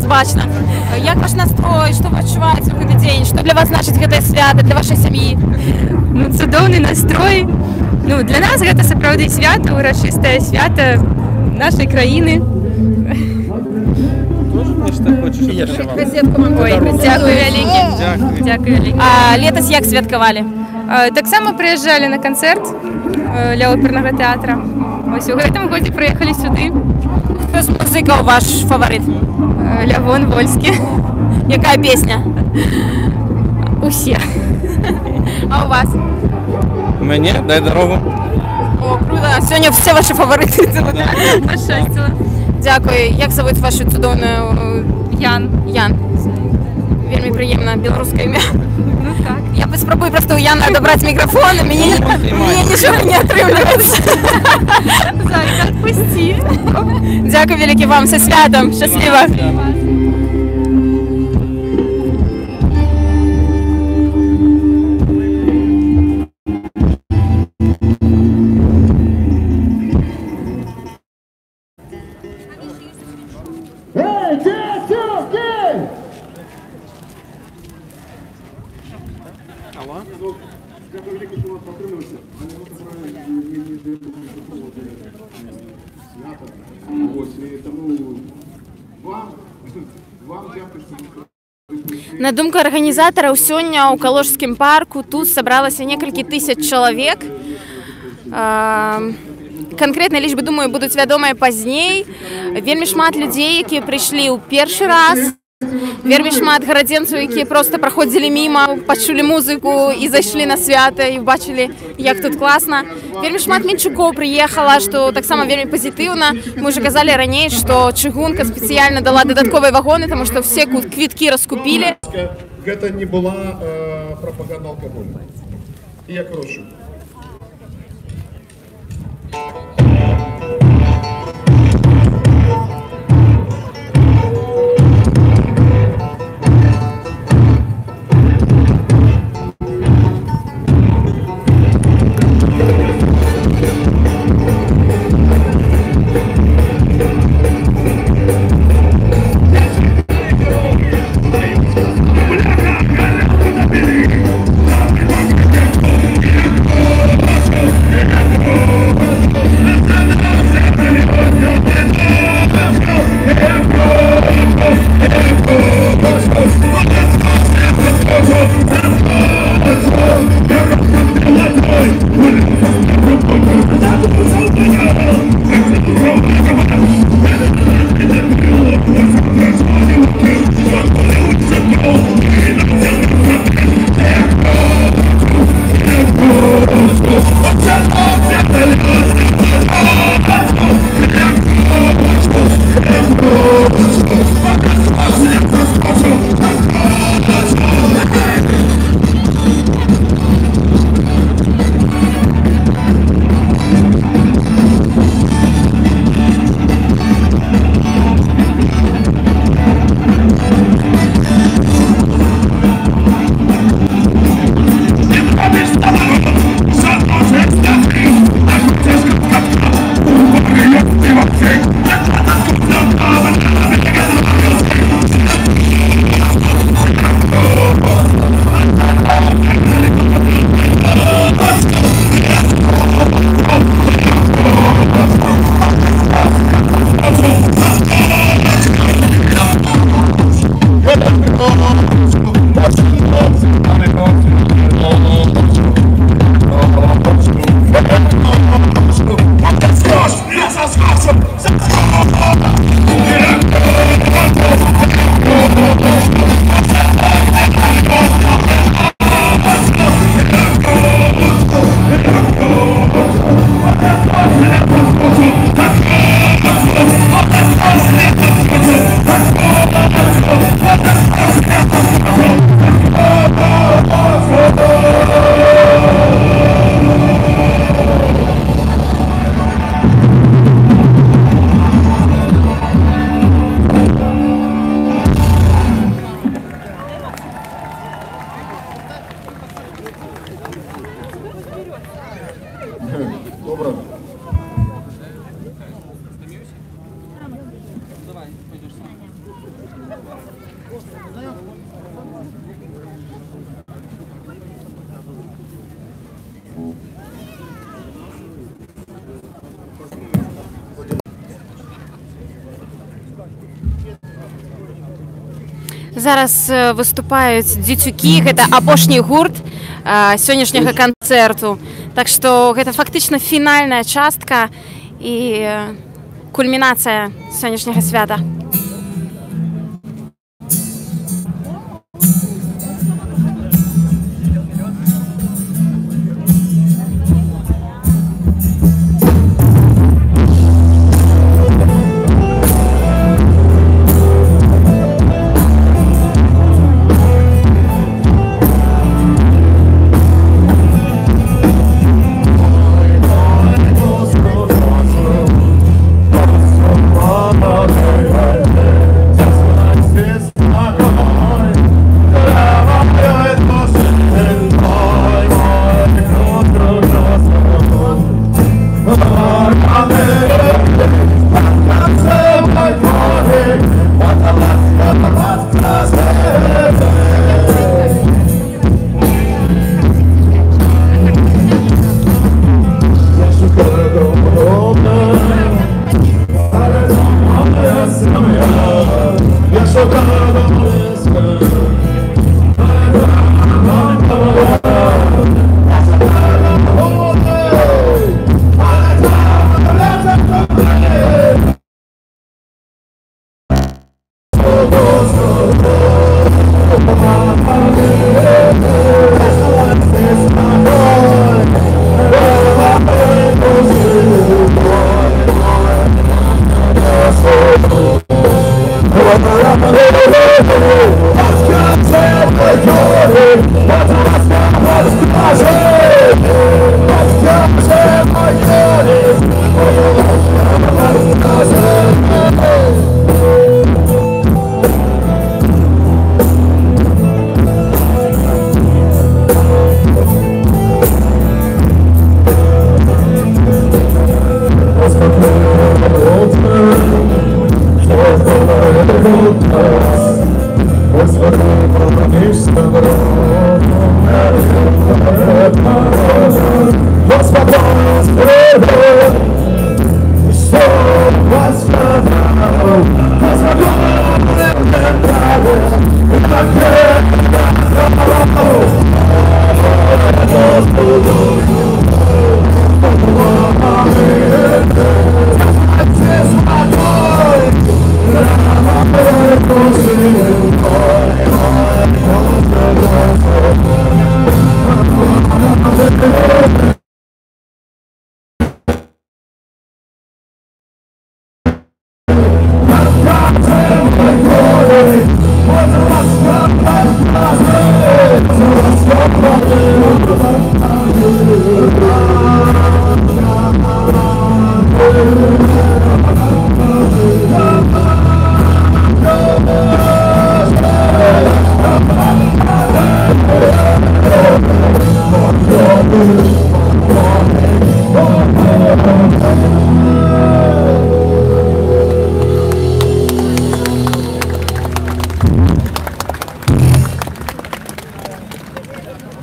Бачно. Як ваш настрой, што вы адчуваеце ў гэты дзень, што для вас значыць гэтае свята, для вашай сям'і? Ну, цудоўны настрой. Ну, для нас гэта сапраўды свята, урачыстае свята нашай краіны. Дзякую вялікі. Дзякую вялікі. А летась як святкавалі? Таксама прыязджалі на канцэрт ля опернага тэатра. Вось у гэтым годзе прыехалі сюды. Хто з музыкаў ваш фаварыт? Лявон Вольскі. Якая песня? Усе. А у вас? У мяне «Дай дарогу». О, круто. Сёння все ваши фаварыты. Пашчасціла. Дякую. Як зовут вашу цудоўную? Ян. Ян. Вельмі прыемна, беларускае імя. Ну так. Я спробую просто у Яна отобрать микрофон, и мне ничего не отрывается. Зайка, отпусти. Дякую велике вам, со святом, счастливо. На думку арганізатараў, сёння ў Калужскім парку тут сабралася некалькі тысяч чалавек. Канкрэтныя лічбы, думаю, будуць вядомыя пазней. Вельмі шмат людзей, якія прыйшлі ў першы раз. Вельмі шмат гарадзенцаў, якія проста праходзілі міма, пачулі музыку і зайшлі на свята і бачылі, як тут класна. Вельмі шмат мінчукоў прыехала, што таксама вельмі пазітыўна. Мы ўжо казалі раней, што чыгунка спецыяльна дала дадатковыя вагоны, таму што ўсе квіткі раскупілі. Гэта не была прапаганда алкаголю. І я прошу. Зараз выступаюць дзецюкі, гэта апошні гурт сённяшняга канцэрту. Так што гэта фактычна фінальная частка і кульмінацыя сённяшняга свята.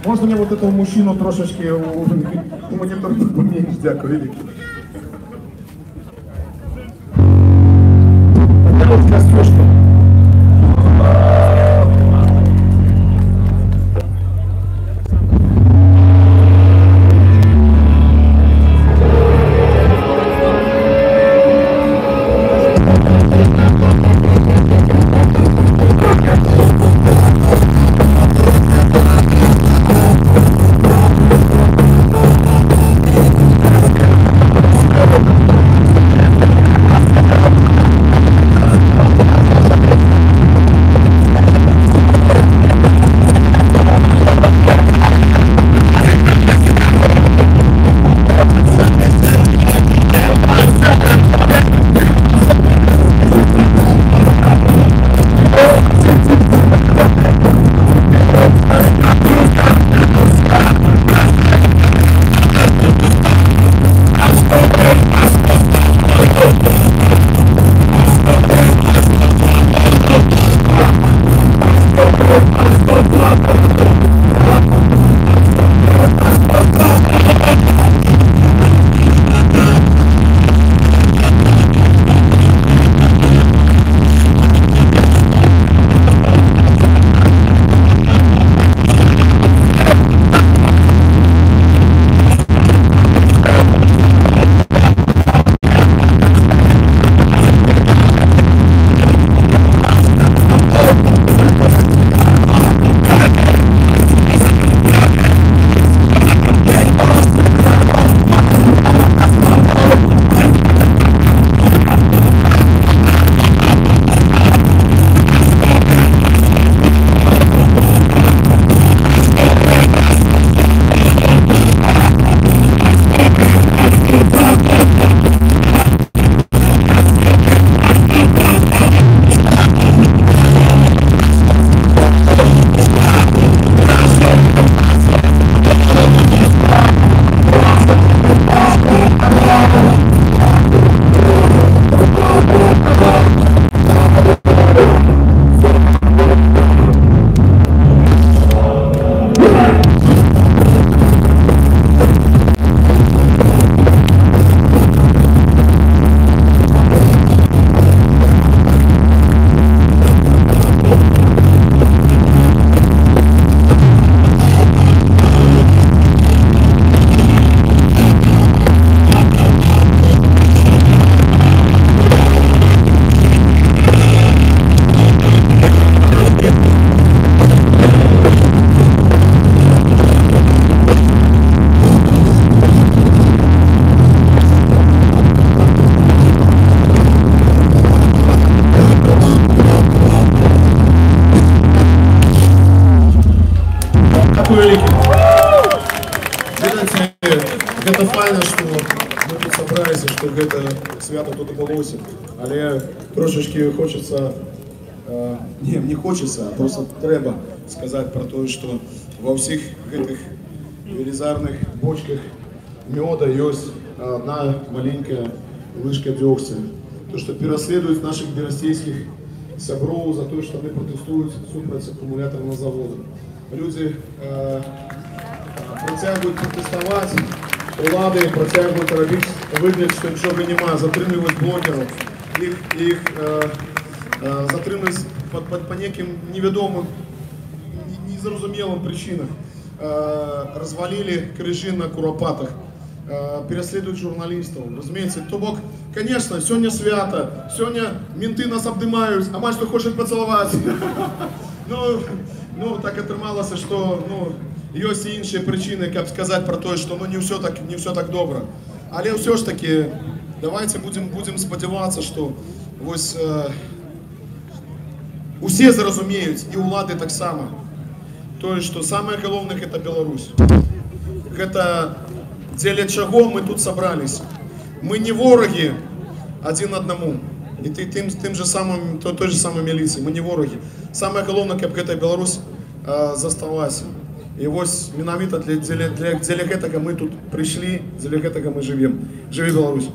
Можна мне вот этого мужчину трошечки у монитор поменьше, дякую, великий. Вот костюшка. Дякую велике. Видите, это файно, что мы тут собрались, что это свято тут удалось. Але трошечки хочется, не хочется, а просто треба сказать про то, что во всех этих велизарных бочках меда есть одна маленькая ложка дегтя. То, что переследует наших беростейских сябров за то, что они протестуют супротив аккумуляторного завода. Люди протягивают протестовать, улады протягивают робить выгляд, что ничего нема, затримывают блогеров, их затримывают по неким неведомым, незразумелым причинам, развалили крыжи на Куропатах, переследуют журналистов, разумеется, то бок, конечно, сегодня свято, сегодня менты нас обдымают, а мать что хочет поцеловать. Ну, так атрымалася, что, ёсць і іншыя прычыны, каб сказаць пра тое, што не ўсё так добра. Але ўсё ж таки, давайте будем спадзявацца, што вось усе зразумеюць, і ўлады таксама, тое, што самае галоўнае гэта Беларусь. Гэта дзеля чаго мы тут сабраліся. Мы не ворагі адзін аднаму. И той же самой милиции, мы не вороги. Самое главное, каб эта Беларусь заставалась. И вот менавіта дзеля гэтага мы тут пришли, дзеля гэтага мы живем. Живи Беларусь!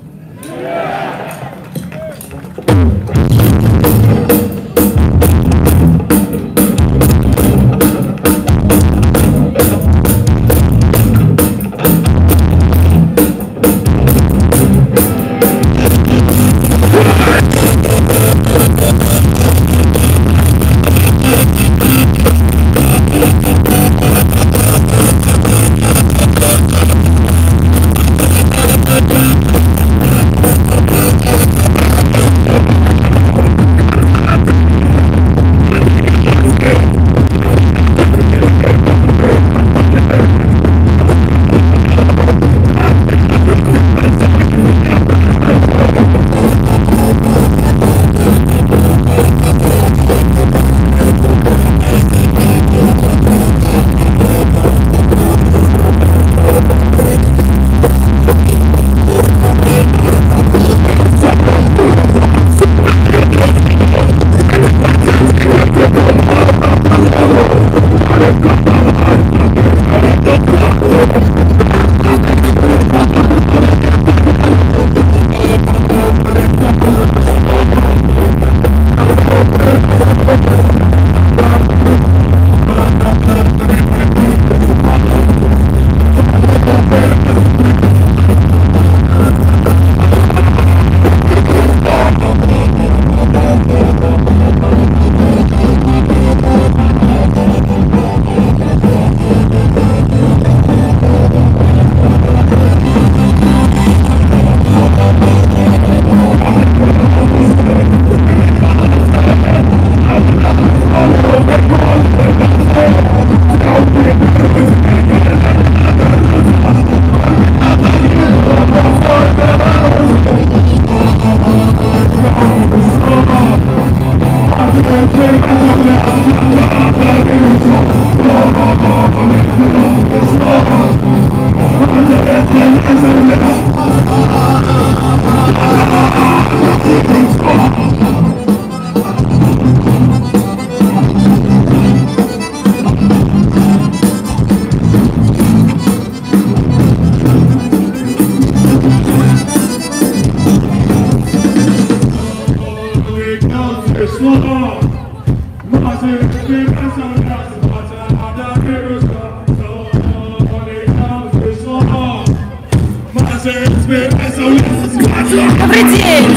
Добрый день!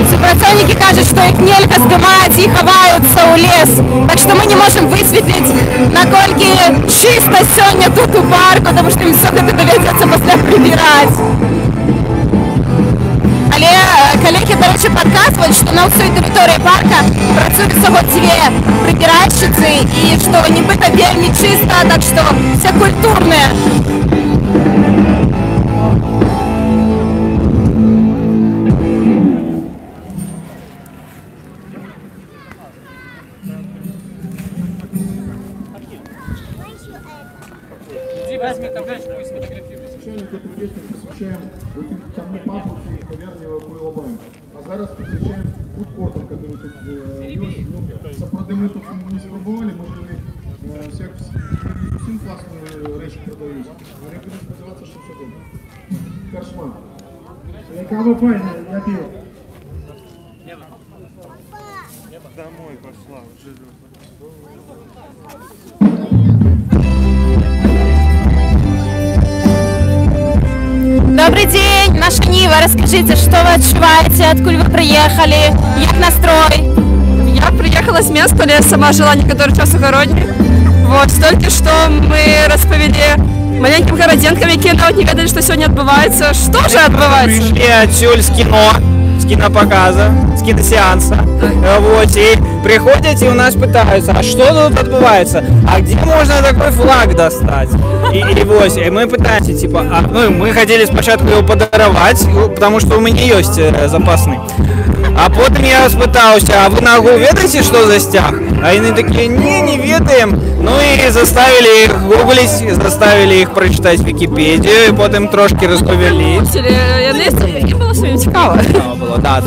Супротивники кажут, что их нельзя здымать и ховаются у лес. Так что мы не можем высветлить, накольки чисто сегодня тут у парку, потому что им все это доведется после прибирать. Але коллеги, короче, подсказывают, что на всей территории парка працуют всего две прибиральщицы, и что нібито вельми чисто, так что все культурные. выступаем. А зараз посвящаем фудкортам, которые тут есть. Ну, сопроди мы тут не спробовали, можливо, всяк всім класні речі продають. Але я буду сподіватися, що все добре. Каршман. Кава файна, я пил. Домой пошла, уже. Добрый день, наша Нива. Расскажите, что вы отчуваете, откуда вы приехали, как настрой? Я приехала с места, я сама жила некоторый час у Городни. Вот, только что мы распавели маленьким городенкам, які навіть не ведали, що сьогодні відбувається. Що ж відбувається? Пришли отсюль с кино, с кинопоказа, с киносеанса. Вот, и приходят и у нас пытаются, а что тут отбывается? А где можно такой флаг достать? И вот, и мы пытаемся, типа, мы хотели спочатку его подаровать, потому что у меня есть запасный. А потом я спытался, а вы нагу ведаете, что за стяг? А они такие, не ведаем. Ну и заставили их гуглить, заставили их прочитать Википедию, и потом трошки розповіли. І було сьогодні цікаво. Да.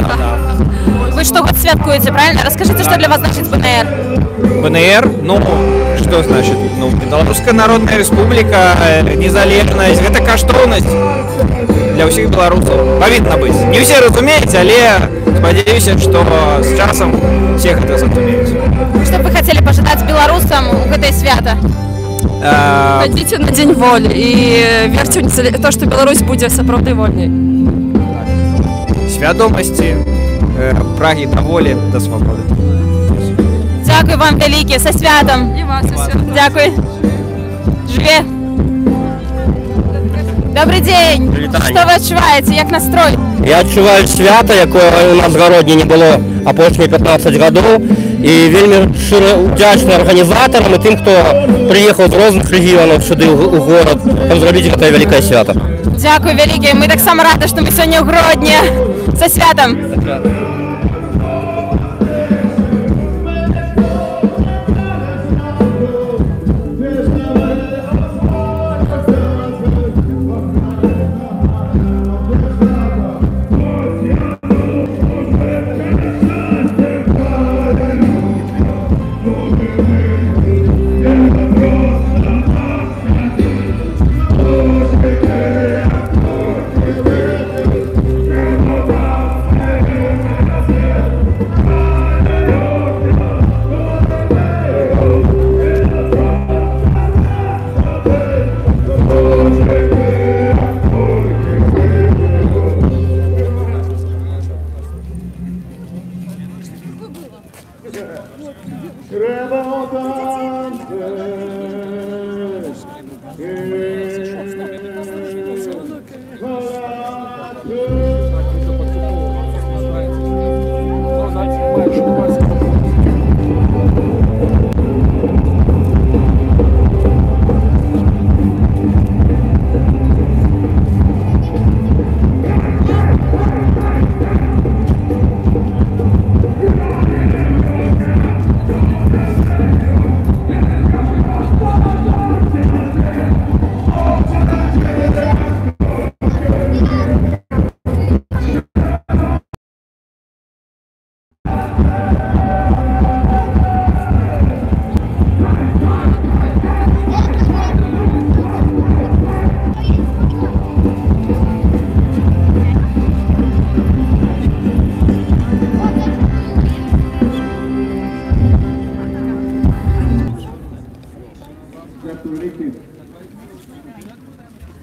Вы что, год святкуете, правильно? Расскажите, что для вас значит БНР? БНР, ну, что значит? Ну, Белорусская Народная Республика, незалежность, это каштовность для всех белорусов. Повинно быть. Не все разумеете, але сподіваюся, что с часом всех это зразумеют. Что бы вы хотели пожелать белорусам в этой свято? Ходите на День воли и верьте в то, что Беларусь будет сапраўды вольней. Свядомости, праги до воли, до свободы. Дякую вам велике, со святом. И вас, со святом. Дякую. Живе. Добрий день. Вітання. Що ви відчуваєте, як настрой? Я відчуваю свято, якого у нас в Городні не було останні 15 років. І вельми щиро вдячний організаторам і тим, хто приїхав з різних регіонів сюди у город, щоб зробити це велике свято. Дякую велике. Ми так само раді, що ми сьогодні у Гродні. Со святом.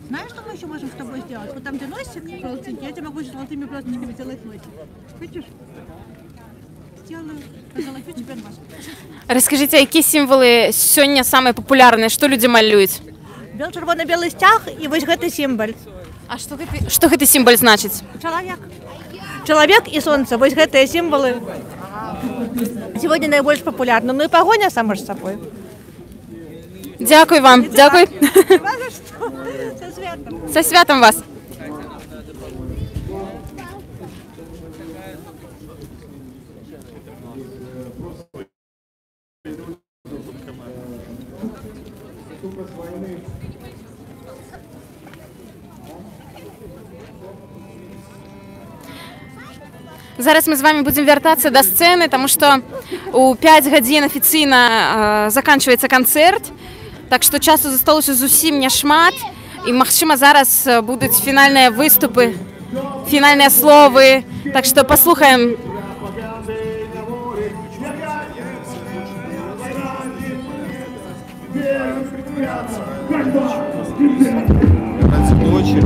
Знаешь, что мы еще можем с тобой сделать? Вот там где носик желтенький, я тебе могу золотыми блесточками сделать носик. Хочешь? Сделаю, позолочу тебе нос. Розкажіть, які символи сьогодні саме популярні? Що люди малюють? Червоно-белый стяг и вот это символ. А что это символ значит? Человек. Человек и солнце. Вот это символы сегодня наибольш популярны. Ну и погоня сама же собой. Дякую вам. Дякую. Со святом. Со святом вас. Зараз мы з вами будем вяртацца да сцэны, таму што у 5 гадзін афіцыйна заканчваецца канцэрт, так што часу засталося зусім няшмат, і магчыма зараз будуць фінальныя выступы, фінальныя словы, так што паслухаем. Дочь,